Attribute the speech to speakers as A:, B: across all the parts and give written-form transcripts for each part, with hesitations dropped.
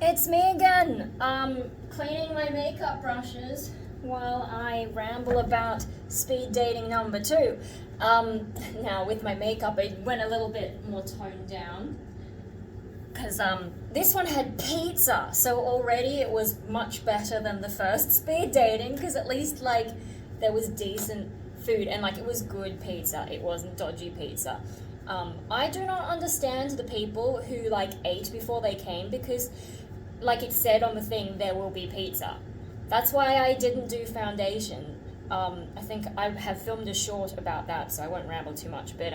A: It's me again, cleaning my makeup brushes while I ramble about speed dating number 2. Now with my makeup it went a little bit more toned down because this one had pizza, so already it was much better than the first speed dating because at least like there was decent food and like it was good pizza, it wasn't dodgy pizza. I do not understand the people who like ate before they came because like it said on the thing, there will be pizza. That's why I didn't do foundation. I think I have filmed a short about that, so I won't ramble too much, but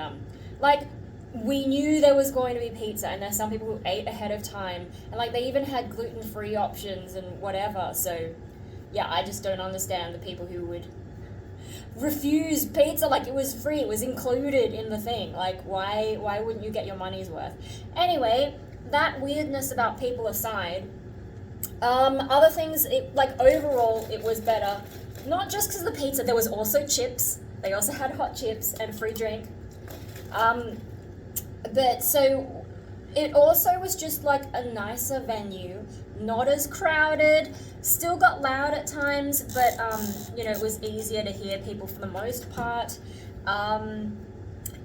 A: like we knew there was going to be pizza and there's some people who ate ahead of time and like they even had gluten-free options and whatever, so yeah, I just don't understand the people who would refuse pizza like it was free, it was included in the thing. Like why wouldn't you get your money's worth? Anyway, that weirdness about people aside, other things, like overall it was better, not just because of the pizza, there was also chips, they also had hot chips and a free drink, but so it also was just like a nicer venue, not as crowded, still got loud at times, but you know, it was easier to hear people for the most part.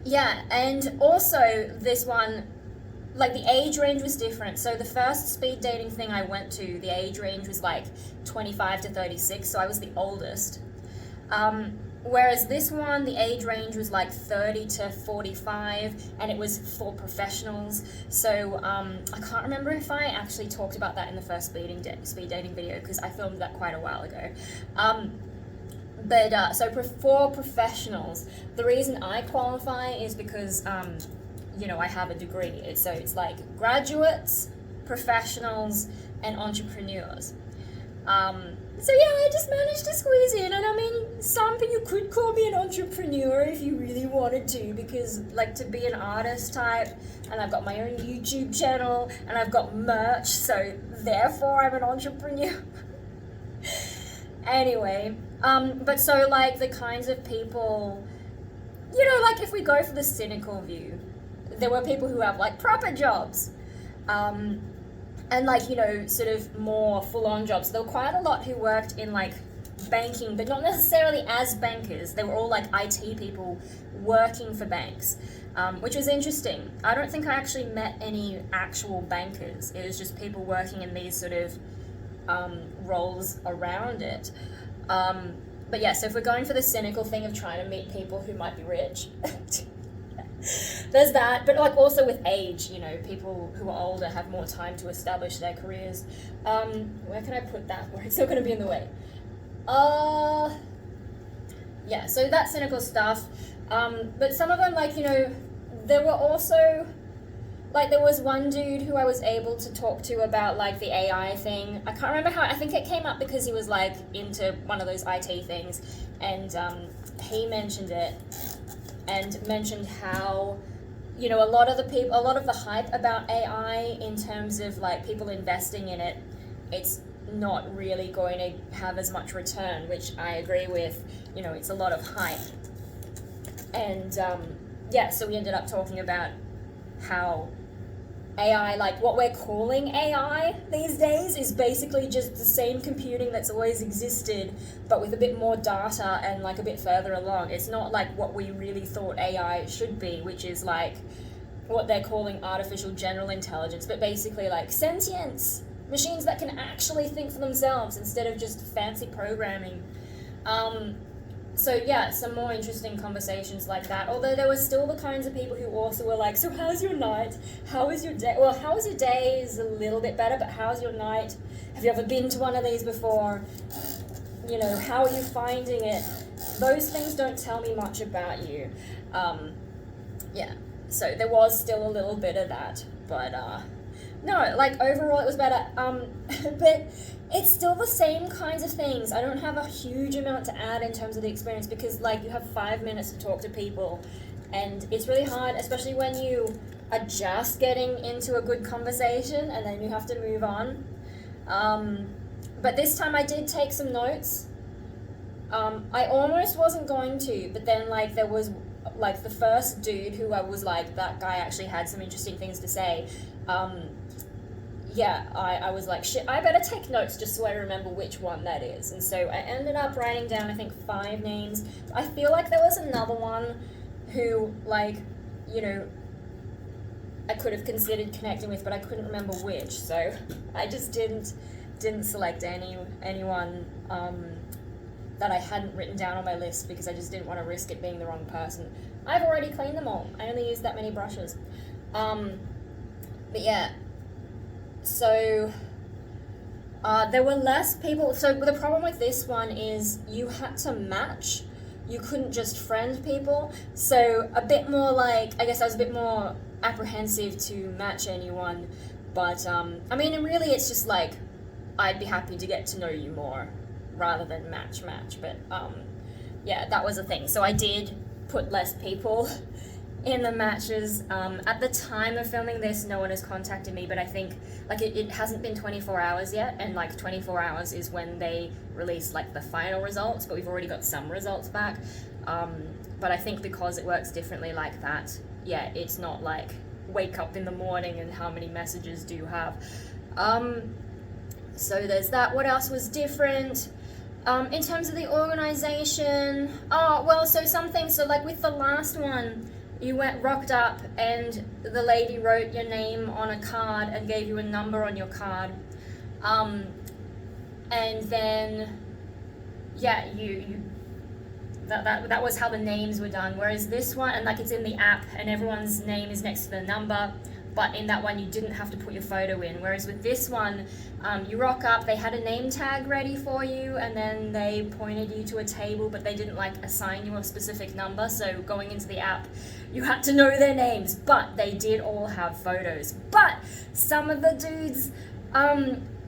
A: Yeah, and also this one, like the age range was different. So the first speed dating thing I went to, the age range was like 25 to 36, so I was the oldest. Whereas this one, the age range was like 30 to 45, and it was for professionals. So I can't remember if I actually talked about that in the first speed dating video, because I filmed that quite a while ago. So for professionals, the reason I qualify is because you know, I have a degree. So it's like graduates, professionals, and entrepreneurs. So yeah, I just managed to squeeze in, and I mean, some people could call me an entrepreneur if you really wanted to, because like to be an artist type, and I've got my own YouTube channel, and I've got merch, so therefore I'm an entrepreneur. Anyway, but so like the kinds of people, you know, like if we go for the cynical view, there were people who have like proper jobs, and like, you know, sort of more full-on jobs. There were quite a lot who worked in like banking, but not necessarily as bankers. They were all like IT people working for banks, which was interesting. I don't think I actually met any actual bankers. It was just people working in these sort of roles around it. But yeah, so if we're going for the cynical thing of trying to meet people who might be rich, there's that, but like also with age, you know, people who are older have more time to establish their careers. Where can I put that where it's not going to be in the way? Yeah, so that cynical stuff. But some of them, like, you know, there were also, like, there was one dude who I was able to talk to about like the AI thing. I can't remember how, I think it came up because he was like into one of those IT things, and he mentioned it. And mentioned how, you know, a lot of the hype about AI in terms of like people investing in it, it's not really going to have as much return, which I agree with. You know, it's a lot of hype. And yeah, so we ended up talking about how AI, like what we're calling AI these days, is basically just the same computing that's always existed, but with a bit more data and like a bit further along. It's not like what we really thought AI should be, which is like what they're calling artificial general intelligence, but basically like sentience, machines that can actually think for themselves instead of just fancy programming. So yeah, some more interesting conversations like that, although there were still the kinds of people who also were like, so how's your night? How was your day? Well, how was your day is a little bit better, but how's your night? Have you ever been to one of these before? You know, how are you finding it? Those things don't tell me much about you. Yeah, so there was still a little bit of that, but no, like overall it was better, but it's still the same kinds of things. I don't have a huge amount to add in terms of the experience because like you have 5 minutes to talk to people, and it's really hard, especially when you are just getting into a good conversation and then you have to move on. But this time I did take some notes. I almost wasn't going to, but then like there was like the first dude who I was like, that guy actually had some interesting things to say. yeah, I was like, shit, I better take notes just so I remember which one that is. And so I ended up writing down, I think, 5 names. I feel like there was another one who, like, you know, I could have considered connecting with, but I couldn't remember which. So I just didn't select anyone that I hadn't written down on my list because I just didn't want to risk it being the wrong person. I've already cleaned them all. I only used that many brushes. But yeah, so there were less people. So the problem with this one is you had to match. You couldn't just friend people. So a bit more like, I guess I was a bit more apprehensive to match anyone. But I mean, and really it's just like, I'd be happy to get to know you more rather than match. But yeah, that was a thing. So I did put less people in the matches. At the time of filming this, no one has contacted me, but I think like it hasn't been 24 hours yet, and like 24 hours is when they release like the final results, but we've already got some results back. But I think because it works differently like that, yeah, it's not like wake up in the morning and how many messages do you have. So there's that. What else was different? In terms of the organization, so like with the last one, you rocked up and the lady wrote your name on a card and gave you a number on your card. And then, yeah, that was how the names were done. Whereas this one, and like it's in the app and everyone's name is next to the number, but in that one you didn't have to put your photo in. Whereas with this one, you rock up, they had a name tag ready for you, and then they pointed you to a table, but they didn't like assign you a specific number, so going into the app, you had to know their names, but they did all have photos. But some of the dudes,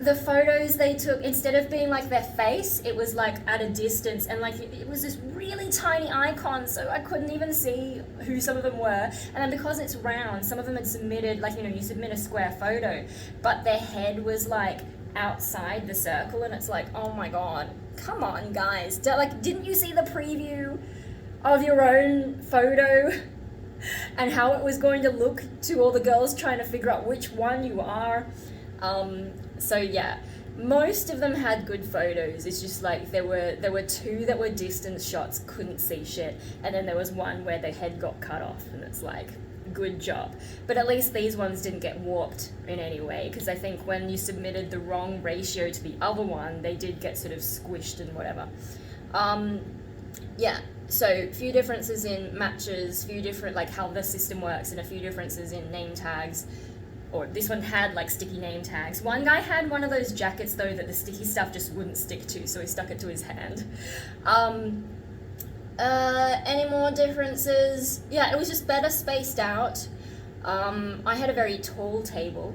A: the photos they took, instead of being like their face, it was like at a distance, and like it was this really tiny icon, so I couldn't even see who some of them were. And then because it's round, some of them had submitted, like, you know, you submit a square photo, but their head was like outside the circle, and it's like, oh my god, come on guys, like, didn't you see the preview of your own photo and how it was going to look to all the girls trying to figure out which one you are? So yeah, most of them had good photos. It's just like there were 2 that were distance shots, couldn't see shit, and then there was one where the head got cut off, and it's like, good job. But at least these ones didn't get warped in any way, because I think when you submitted the wrong ratio to the other one, they did get sort of squished and whatever. Yeah, so a few differences in matches, few different, like how the system works, and a few differences in name tags. Or this one had like sticky name tags. One guy had one of those jackets though that the sticky stuff just wouldn't stick to, so he stuck it to his hand. Any more differences? Yeah, it was just better spaced out. I had a very tall table.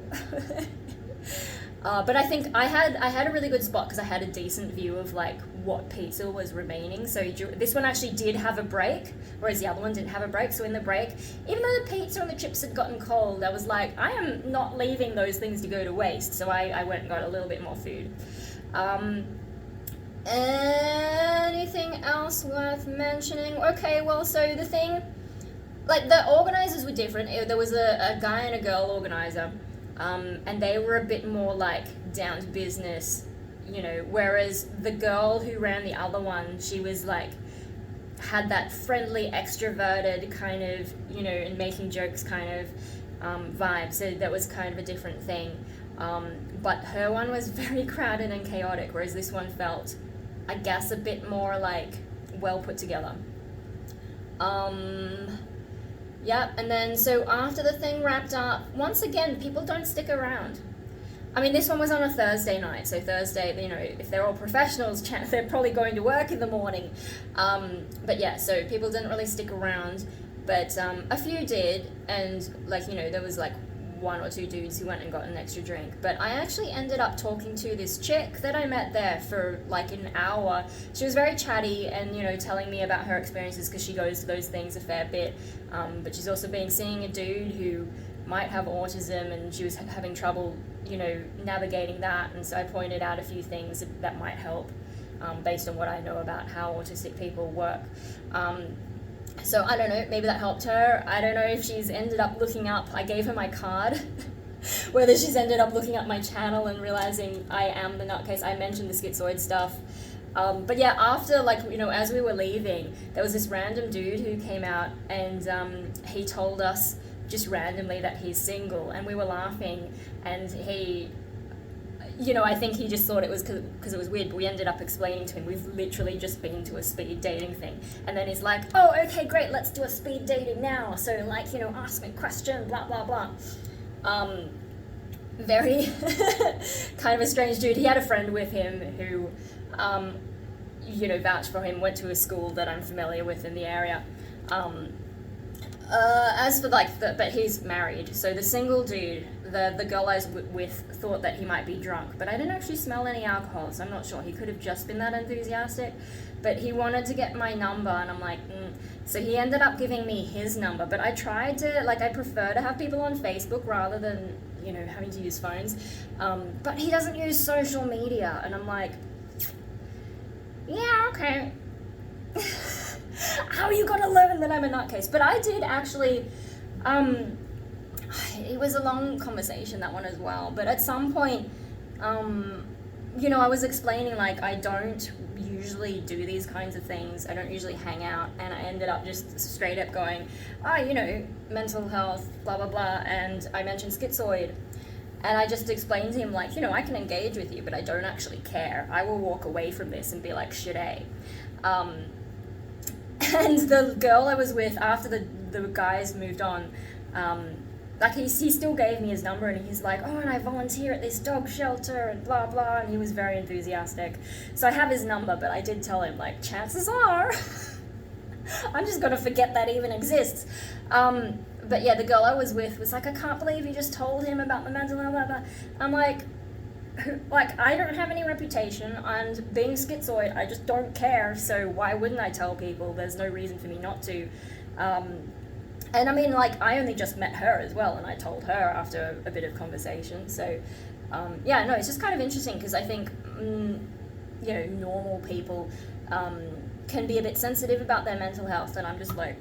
A: But I think I had a really good spot because I had a decent view of like what pizza was remaining. So this one actually did have a break, whereas the other one didn't have a break. So in the break, even though the pizza and the chips had gotten cold, I was like, I am not leaving those things to go to waste. So I went and got a little bit more food. Anything else worth mentioning? Okay, well, so the thing, like the organizers were different. There was a guy and a girl organizer. And they were a bit more like down to business, you know, whereas the girl who ran the other one, she was like, had that friendly, extroverted kind of, you know, and making jokes kind of vibe, so that was kind of a different thing. But her one was very crowded and chaotic, whereas this one felt, I guess, a bit more like well put together. Yep, and then so after the thing wrapped up, once again, people don't stick around. I mean, this one was on a Thursday night, so Thursday, you know, if they're all professionals, they're probably going to work in the morning. But yeah, so people didn't really stick around, but a few did, and like, you know, there was like 1 or 2 dudes who went and got an extra drink. But I actually ended up talking to this chick that I met there for like an hour. She was very chatty and, you know, telling me about her experiences because she goes to those things a fair bit. But she's also been seeing a dude who might have autism, and she was having trouble, you know, navigating that. And so I pointed out a few things that might help based on what I know about how autistic people work. So I don't know, maybe that helped her. I don't know if she's ended up looking up. I gave her my card whether she's ended up looking at my channel and realizing I am the nutcase. I mentioned the schizoid stuff. But yeah, after, like, you know, as we were leaving, there was this random dude who came out, and he told us just randomly that he's single, and we were laughing, and he, you know, I think he just thought it was because it was weird, but we ended up explaining to him we've literally just been to a speed dating thing. And then he's like, oh, okay, great, let's do a speed dating now. So, like, you know, ask me a question, blah, blah, blah. Very kind of a strange dude. He had a friend with him who, you know, vouched for him, went to a school that I'm familiar with in the area. As for, like, but he's married. So the single dude, the girl I was with thought that he might be drunk, but I didn't actually smell any alcohol, so I'm not sure. He could have just been that enthusiastic, but he wanted to get my number, and I'm like, So he ended up giving me his number, but I tried to, like, I prefer to have people on Facebook rather than, you know, having to use phones, but he doesn't use social media, and I'm like, yeah, okay. How are you gonna learn that I'm a nutcase? But I did actually, it was a long conversation, that one as well, but at some point, you know, I was explaining, like, I don't usually do these kinds of things, I don't usually hang out, and I ended up just straight up going, you know, mental health, blah, blah, blah, and I mentioned schizoid, and I just explained to him, like, you know, I can engage with you, but I don't actually care. I will walk away from this and be like, shit, and the girl I was with, after the guys moved on, like, he still gave me his number, and he's like, oh, and I volunteer at this dog shelter, and blah, blah, and he was very enthusiastic. So I have his number, but I did tell him, like, chances are, I'm just gonna forget that even exists. But yeah, the girl I was with was like, I can't believe you just told him about the mental health, blah, blah. I'm like, I don't have any reputation, and being schizoid, I just don't care, so why wouldn't I tell people? There's no reason for me not to. And I mean, like, I only just met her as well, and I told her after a bit of conversation, so, yeah, no, it's just kind of interesting, because I think, you know, normal people can be a bit sensitive about their mental health, and I'm just like,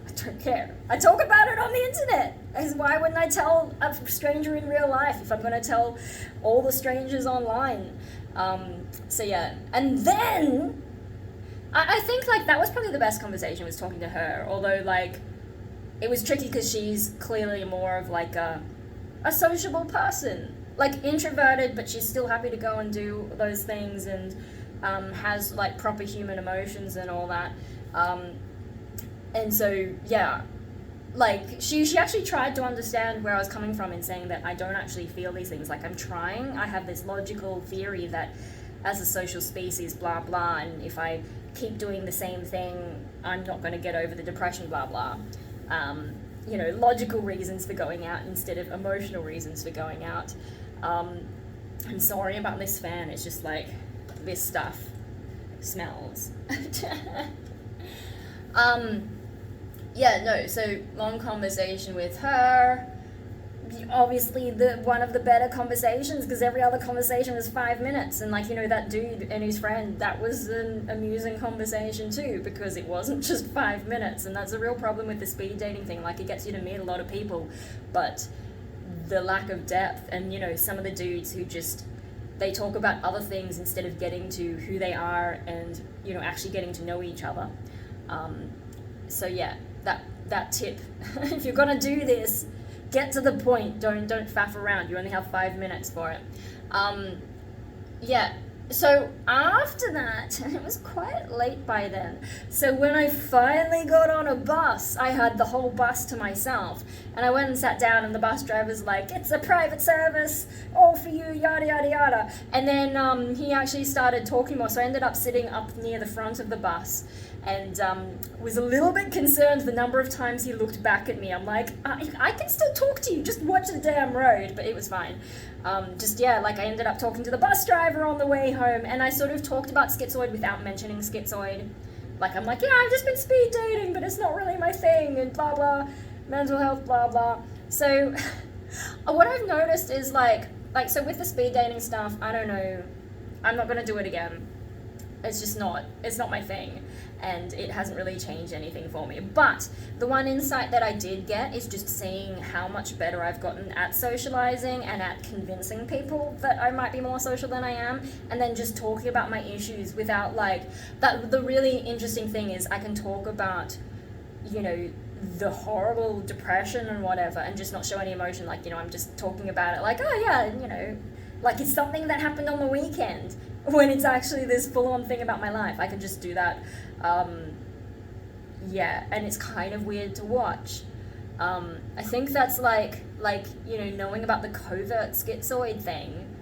A: I don't care. I talk about it on the internet. Why wouldn't I tell a stranger in real life if I'm going to tell all the strangers online? So yeah, and then I think, like, that was probably the best conversation, was talking to her, although, like, it was tricky because she's clearly more of, like, a sociable person, like, introverted, but she's still happy to go and do those things, and has, like, proper human emotions and all that. And so, yeah, like, she actually tried to understand where I was coming from in saying that I don't actually feel these things. Like, I'm trying. I have this logical theory that as a social species, blah, blah, and if I keep doing the same thing, I'm not going to get over the depression, blah, blah. You know, logical reasons for going out instead of emotional reasons for going out. I'm sorry about this fan. It's just, like, this stuff smells. Yeah, no, so long conversation with her, obviously one of the better conversations, because every other conversation was 5 minutes, and, like, you know, that dude and his friend, that was an amusing conversation too, because it wasn't just 5 minutes, and that's a real problem with the speed dating thing. Like, it gets you to meet a lot of people, but the lack of depth, and, you know, some of the dudes who just, they talk about other things instead of getting to who they are and, you know, actually getting to know each other. So yeah, that tip, if you're gonna do this, get to the point, don't faff around, you only have 5 minutes for it. Yeah, so after that, it was quite late by then, so when I finally got on a bus, I had the whole bus to myself, and I went and sat down, and the bus driver's like, it's a private service, all for you, yada yada yada, and then he actually started talking more, so I ended up sitting up near the front of the bus, and was a little bit concerned the number of times he looked back at me. I'm like, I can still talk to you, just watch the damn road, but it was fine. Just, yeah, like, I ended up talking to the bus driver on the way home, and I sort of talked about schizoid without mentioning schizoid. Like, I'm like, yeah, I've just been speed dating, but it's not really my thing, and blah, blah, mental health, blah, blah. So, what I've noticed is, like, so with the speed dating stuff, I don't know, I'm not going to do it again. It's just not, it's not my thing, and it hasn't really changed anything for me. But the one insight that I did get is just seeing how much better I've gotten at socializing and at convincing people that I might be more social than I am, and then just talking about my issues without like, that. The really interesting thing is I can talk about, you know, the horrible depression and whatever, and just not show any emotion. Like, you know, I'm just talking about it like, oh yeah, you know, like it's something that happened on the weekend, when it's actually this full-on thing about my life. I can just do that. Yeah, and it's kind of weird to watch. I think that's like, you know, knowing about the covert schizoid thing.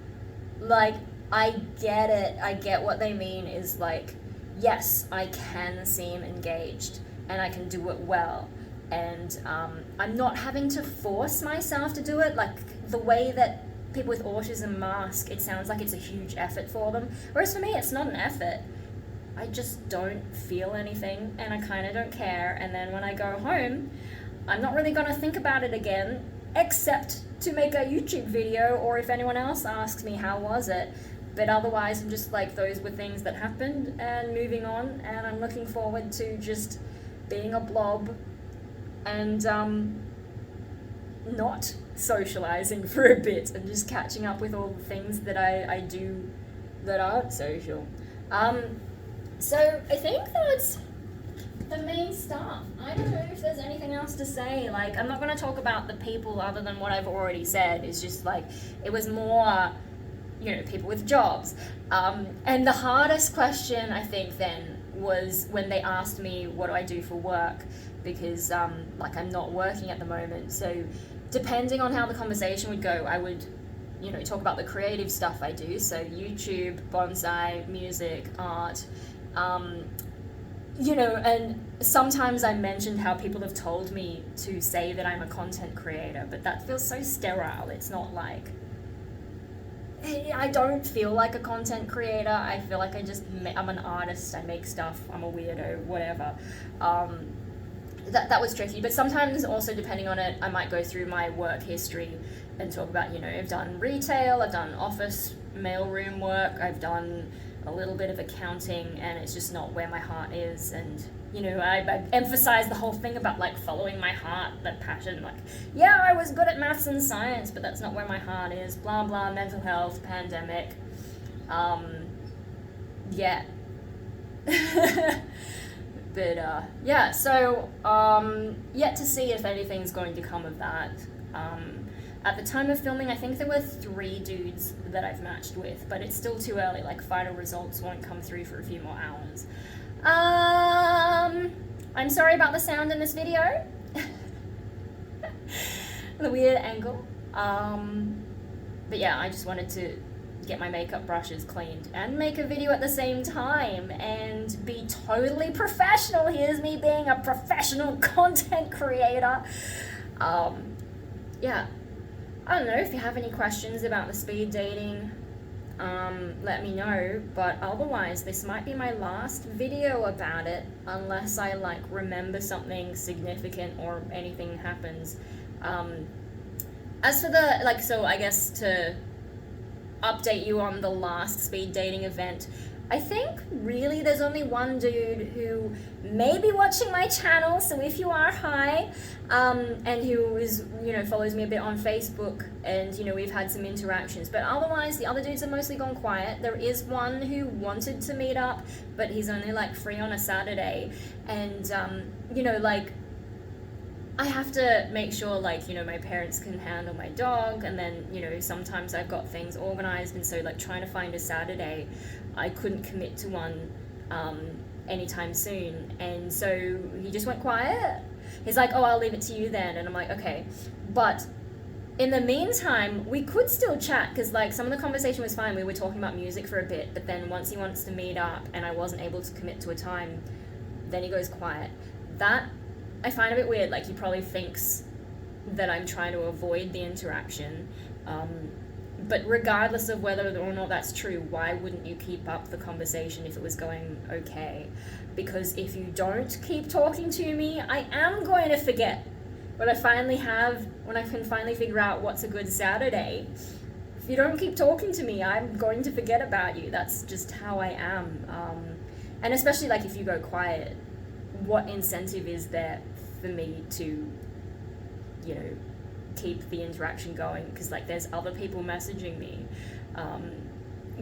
A: Like, I get it. I get what they mean is like, yes, I can seem engaged and I can do it well. And I'm not having to force myself to do it. Like the way that people with autism mask, it sounds like it's a huge effort for them. Whereas for me, it's not an effort. I just don't feel anything and I kind of don't care. And then when I go home, I'm not really going to think about it again, except to make a YouTube video, or if anyone else asks me how was it. But otherwise, I'm just like, those were things that happened and moving on. And I'm looking forward to just being a blob and not socializing for a bit and just catching up with all the things that I do that aren't social. So I think that's the main stuff. I don't know if there's anything else to say. Like, I'm not going to talk about the people other than what I've already said. It's just like, it was more, you know, people with jobs. And the hardest question, I think, then was when they asked me, what do I do for work? Because, like, I'm not working at the moment. So depending on how the conversation would go, I would, you know, talk about the creative stuff I do. So YouTube, bonsai, music, art, you know, and sometimes I mentioned how people have told me to say that I'm a content creator, but that feels so sterile. It's not like, I don't feel like a content creator. I feel like I'm an artist. I make stuff. I'm a weirdo, whatever. That was tricky, but sometimes also, depending on it, I might go through my work history and talk about, you know, I've done retail, I've done office mailroom work, I've done a little bit of accounting, and it's just not where my heart is. And, you know, I emphasize the whole thing about like following my heart, that passion, like, yeah, I was good at maths and science, but that's not where my heart is, blah blah, mental health, pandemic, yeah. But yeah, so yet to see if anything's going to come of that. At the time of filming, I think there were 3 dudes that I've matched with, but it's still too early. Like, final results won't come through for a few more hours. I'm sorry about the sound in this video. The weird angle. But yeah, I just wanted to get my makeup brushes cleaned and make a video at the same time and be totally professional. Here's me being a professional content creator. Yeah, I don't know if you have any questions about the speed dating, let me know, but otherwise this might be my last video about it unless I like remember something significant or anything happens. As for the, like, so I guess to update you on the last speed dating event, I think really there's only one dude who may be watching my channel, so if you are, hi, and who is, you know, follows me a bit on Facebook, and, you know, we've had some interactions, but otherwise the other dudes have mostly gone quiet. There is one who wanted to meet up, but he's only like free on a Saturday, and you know, like, I have to make sure, like, you know, my parents can handle my dog, and then, you know, sometimes I've got things organized, and so, like, trying to find a Saturday, I couldn't commit to one anytime soon, and so he just went quiet. He's like, oh, I'll leave it to you then, and I'm like, okay. But in the meantime, we could still chat, because, like, some of the conversation was fine. We were talking about music for a bit, but then once he wants to meet up, and I wasn't able to commit to a time, then he goes quiet. That I find a bit weird. Like, he probably thinks that I'm trying to avoid the interaction. But regardless of whether or not that's true, why wouldn't you keep up the conversation if it was going okay? Because if you don't keep talking to me, I am going to forget. When I can finally figure out what's a good Saturday if you don't keep talking to me, I'm going to forget about you. That's just how I am. And especially like if you go quiet, what incentive is there for me to, you know, keep the interaction going? Because like there's other people messaging me,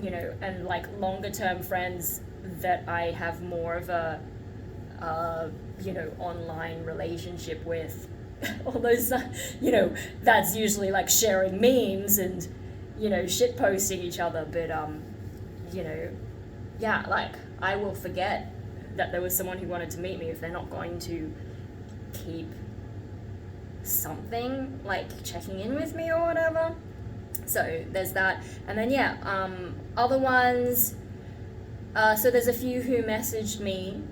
A: you know, and like longer term friends that I have more of a, you know, online relationship with. All those, you know, that's usually like sharing memes and, you know, shit posting each other. But, you know, yeah, like I will forget that there was someone who wanted to meet me if they're not going to keep something, like checking in with me or whatever. So there's that. And then, yeah, other ones, so there's a few who messaged me,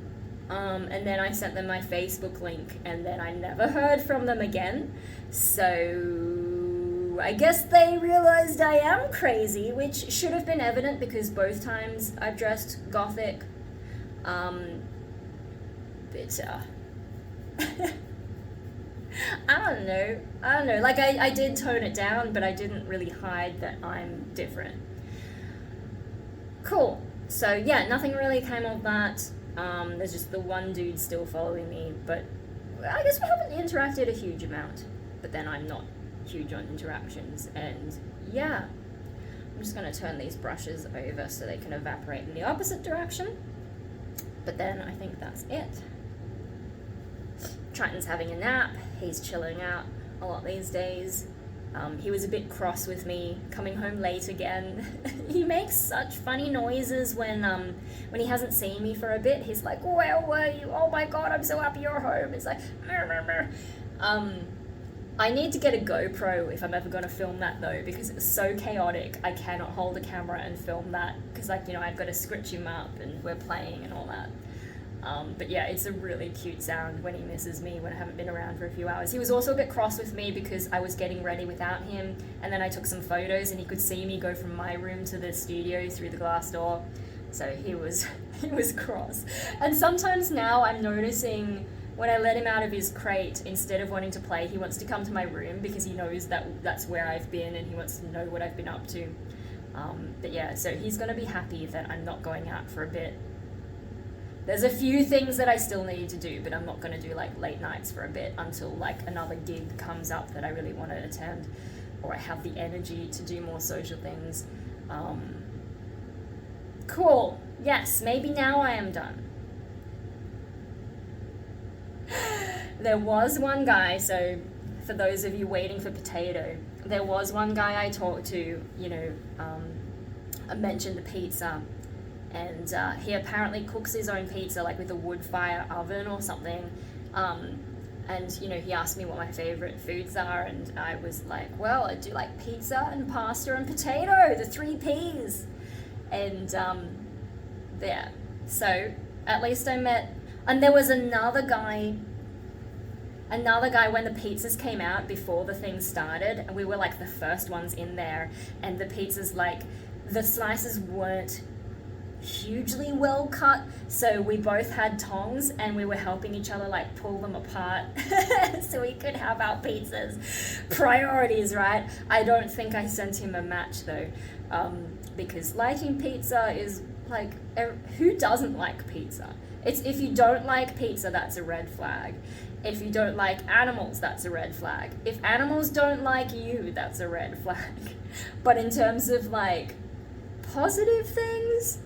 A: and then I sent them my Facebook link, and then I never heard from them again. So I guess they realized I am crazy, which should have been evident because both times I've dressed gothic. But I don't know. Like I did tone it down, but I didn't really hide that I'm different. Cool. So yeah, nothing really came of that. There's just the one dude still following me, but I guess we haven't interacted a huge amount. But then I'm not huge on interactions, and yeah. I'm just gonna turn these brushes over so they can evaporate in the opposite direction. But then I think that's it. Triton's having a nap. He's chilling out a lot these days. He was a bit cross with me, coming home late again. He makes such funny noises when he hasn't seen me for a bit. He's like, "Where were you? Oh my god, I'm so happy you're home." It's like, "Mer, mer, mer." I need to get a GoPro if I'm ever going to film that though, because it's so chaotic. I cannot hold a camera and film that, because like, you know, I've got to scritch him up and we're playing and all that. But yeah, it's a really cute sound when he misses me, when I haven't been around for a few hours. He was also a bit cross with me because I was getting ready without him, and then I took some photos and he could see me go from my room to the studio through the glass door. So he was cross. And sometimes now I'm noticing when I let him out of his crate, instead of wanting to play, he wants to come to my room because he knows that that's where I've been and he wants to know what I've been up to. But yeah, so he's gonna be happy that I'm not going out for a bit. There's a few things that I still need to do, but I'm not going to do like late nights for a bit until like another gig comes up that I really want to attend, or I have the energy to do more social things. Cool. Yes, maybe now I am done. There was one guy, so for those of you waiting for potato, there was one guy I talked to, you know, I mentioned the pizza. And he apparently cooks his own pizza, like with a wood fire oven or something. And, you know, he asked me what my favorite foods are, and I was like, well, I do like pizza and pasta and potato, the 3 Ps. And, yeah. So, at least I met... And there was another guy when the pizzas came out before the thing started, and we were like the first ones in there, and the pizzas, like, the slices weren't hugely well cut, so we both had tongs and we were helping each other like pull them apart so we could have our pizzas. Priorities, right? I don't think I sent him a match though, because liking pizza is like, who doesn't like pizza? It's, if you don't like pizza, that's a red flag. If you don't like animals, that's a red flag. If animals don't like you, that's a red flag. But in terms of like positive things,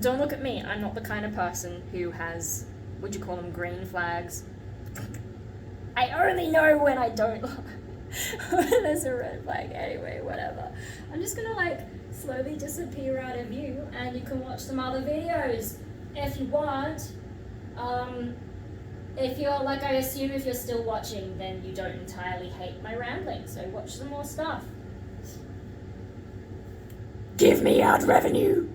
A: don't look at me. I'm not the kind of person who has, would you call them green flags? I only know when I don't when there's a red flag. Anyway, whatever. I'm just gonna like slowly disappear out of view, and you can watch some other videos if you want. If you're, like, I assume if you're still watching, then you don't entirely hate my rambling, so watch some more stuff. Give me ad revenue.